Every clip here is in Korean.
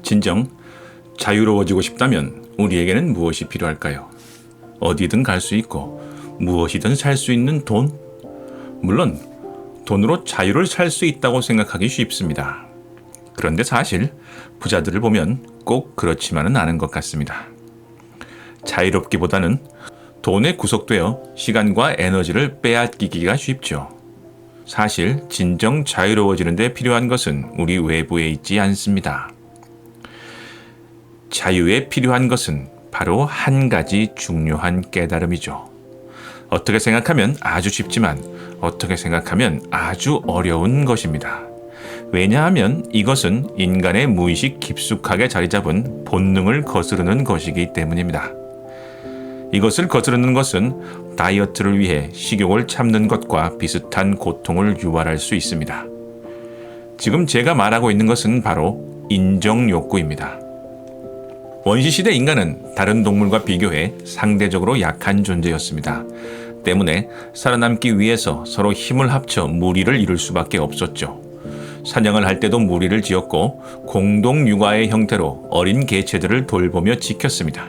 진정 자유로워지고 싶다면 우리에게는 무엇이 필요할까요? 어디든 갈 수 있고 무엇이든 살 수 있는 돈? 물론 돈으로 자유를 살 수 있다고 생각하기 쉽습니다. 그런데 사실 부자들을 보면 꼭 그렇지만은 않은 것 같습니다. 자유롭기보다는 돈에 구속되어 시간과 에너지를 빼앗기기가 쉽죠. 사실 진정 자유로워지는 데 필요한 것은 우리 외부에 있지 않습니다. 자유에 필요한 것은 바로 한 가지 중요한 깨달음이죠. 어떻게 생각하면 아주 쉽지만 어떻게 생각하면 아주 어려운 것입니다. 왜냐하면 이것은 인간의 무의식 깊숙하게 자리 잡은 본능을 거스르는 것이기 때문입니다. 이것을 거스르는 것은 다이어트를 위해 식욕을 참는 것과 비슷한 고통을 유발할 수 있습니다. 지금 제가 말하고 있는 것은 바로 인정 욕구입니다. 원시시대 인간은 다른 동물과 비교해 상대적으로 약한 존재였습니다. 때문에 살아남기 위해서 서로 힘을 합쳐 무리를 이룰 수밖에 없었죠. 사냥을 할 때도 무리를 지었고 공동 육아의 형태로 어린 개체들을 돌보며 지켰습니다.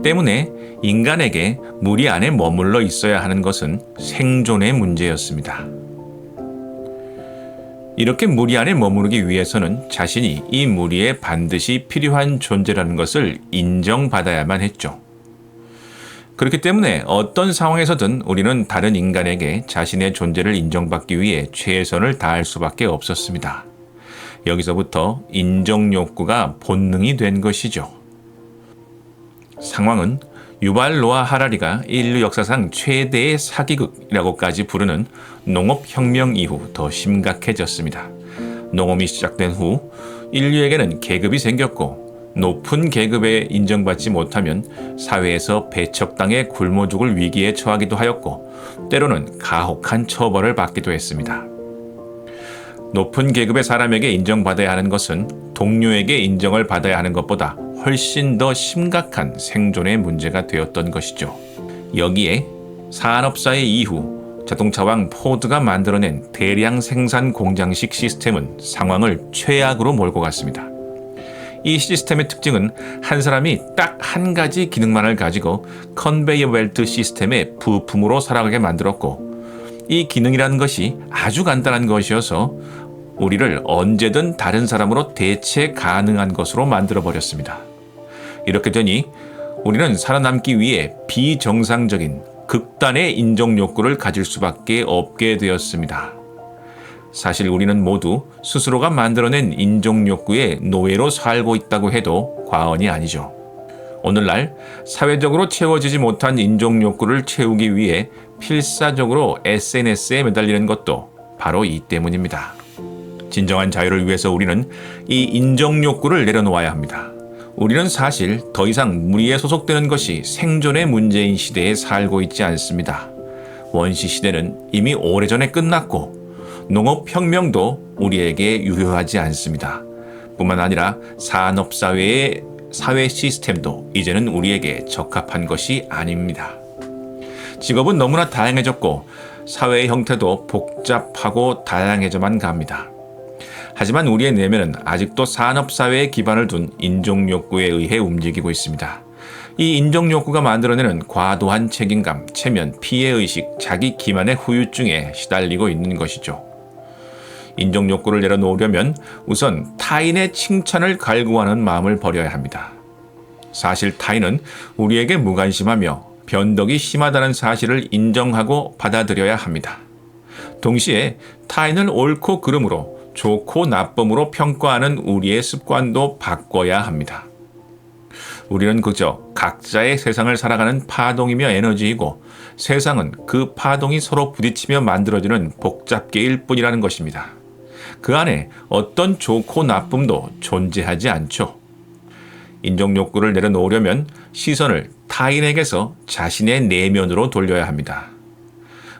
때문에 인간에게 무리 안에 머물러 있어야 하는 것은 생존의 문제였습니다. 이렇게 무리 안에 머무르기 위해서는 자신이 이 무리에 반드시 필요한 존재라는 것을 인정받아야만 했죠. 그렇기 때문에 어떤 상황에서든 우리는 다른 인간에게 자신의 존재를 인정받기 위해 최선을 다할 수밖에 없었습니다. 여기서부터 인정 욕구가 본능이 된 것이죠. 상황은 유발 노아 하라리가 인류 역사상 최대의 사기극이라고까지 부르는 농업혁명 이후 더 심각해졌습니다. 농업이 시작된 후 인류에게는 계급이 생겼고 높은 계급에 인정받지 못하면 사회에서 배척당해 굶어 죽을 위기에 처하기도 하였고 때로는 가혹한 처벌을 받기도 했습니다. 높은 계급의 사람에게 인정받아야 하는 것은 동료에게 인정을 받아야 하는 것보다 훨씬 더 심각한 생존의 문제가 되었던 것이죠. 여기에 산업사회 이후 자동차왕 포드가 만들어낸 대량 생산 공장식 시스템은 상황을 최악으로 몰고 갔습니다. 이 시스템의 특징은 한 사람이 딱 한 가지 기능만을 가지고 컨베이어 벨트 시스템의 부품으로 살아가게 만들었고 이 기능이라는 것이 아주 간단한 것이어서 우리를 언제든 다른 사람으로 대체 가능한 것으로 만들어버렸습니다. 이렇게 되니 우리는 살아남기 위해 비정상적인 극단의 인정 욕구를 가질 수밖에 없게 되었습니다. 사실 우리는 모두 스스로가 만들어낸 인정 욕구의 노예로 살고 있다고 해도 과언이 아니죠. 오늘날 사회적으로 채워지지 못한 인정 욕구를 채우기 위해 필사적으로 SNS에 매달리는 것도 바로 이 때문입니다. 진정한 자유를 위해서 우리는 이 인정 욕구를 내려놓아야 합니다. 우리는 사실 더 이상 무리에 소속되는 것이 생존의 문제인 시대에 살고 있지 않습니다. 원시시대는 이미 오래전에 끝났고 농업혁명도 우리에게 유효하지 않습니다. 뿐만 아니라 산업사회의 사회 시스템도 이제는 우리에게 적합한 것이 아닙니다. 직업은 너무나 다양해졌고 사회의 형태도 복잡하고 다양해져만 갑니다. 하지만 우리의 내면은 아직도 산업사회에 기반을 둔 인종욕구에 의해 움직이고 있습니다. 이 인종욕구가 만들어내는 과도한 책임감, 체면, 피해의식, 자기 기만의 후유증에 시달리고 있는 것이죠. 인종욕구를 내려놓으려면 우선 타인의 칭찬을 갈구하는 마음을 버려야 합니다. 사실 타인은 우리에게 무관심하며 변덕이 심하다는 사실을 인정하고 받아들여야 합니다. 동시에 타인을 옳고 그름으로 좋고 나쁨으로 평가하는 우리의 습관도 바꿔야 합니다. 우리는 그저 각자의 세상을 살아가는 파동이며 에너지이고 세상은 그 파동이 서로 부딪히며 만들어지는 복잡계일 뿐이라는 것입니다. 그 안에 어떤 좋고 나쁨도 존재하지 않죠. 인정욕구를 내려놓으려면 시선을 타인에게서 자신의 내면으로 돌려야 합니다.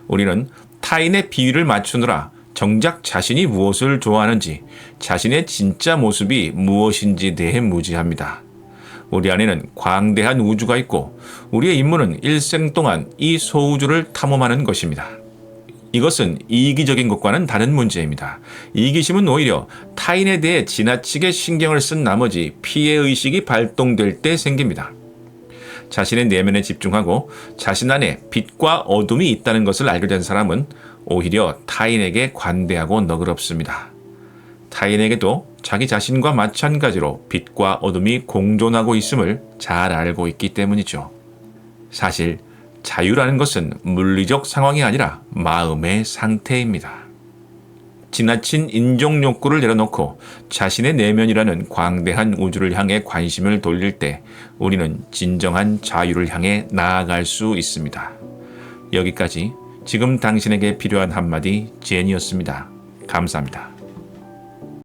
우리는 타인의 비위를 맞추느라 정작 자신이 무엇을 좋아하는지, 자신의 진짜 모습이 무엇인지 대해 무지합니다. 우리 안에는 광대한 우주가 있고 우리의 임무는 일생 동안 이 소우주를 탐험하는 것입니다. 이것은 이기적인 것과는 다른 문제입니다. 이기심은 오히려 타인에 대해 지나치게 신경을 쓴 나머지 피해의식이 발동될 때 생깁니다. 자신의 내면에 집중하고 자신 안에 빛과 어둠이 있다는 것을 알게 된 사람은 오히려 타인에게 관대하고 너그럽습니다. 타인에게도 자기 자신과 마찬가지로 빛과 어둠이 공존하고 있음을 잘 알고 있기 때문이죠. 사실 자유라는 것은 물리적 상황이 아니라 마음의 상태입니다. 지나친 인종 욕구를 내려놓고 자신의 내면이라는 광대한 우주를 향해 관심을 돌릴 때 우리는 진정한 자유를 향해 나아갈 수 있습니다. 여기까지 지금 당신에게 필요한 한마디 제니였습니다. 감사합니다.